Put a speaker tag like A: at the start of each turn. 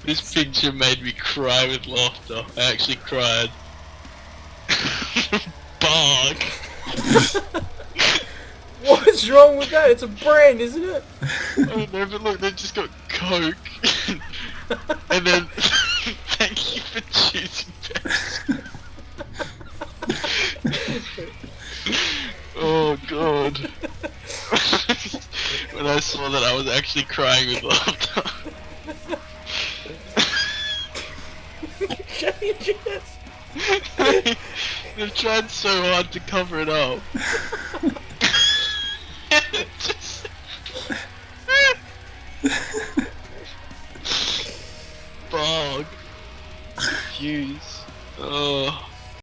A: This picture made me cry with laughter. I actually cried. Bark!
B: What's wrong with that? It's a brand, isn't it?
A: Oh no, but look, they've just got Coke. And then, thank you for choosing Pepsi. Oh god. When I saw that, I was actually crying with laughter.
B: Shut your chest.
A: They've tried so hard to cover it up. Just... Bog. Fuse. Oh.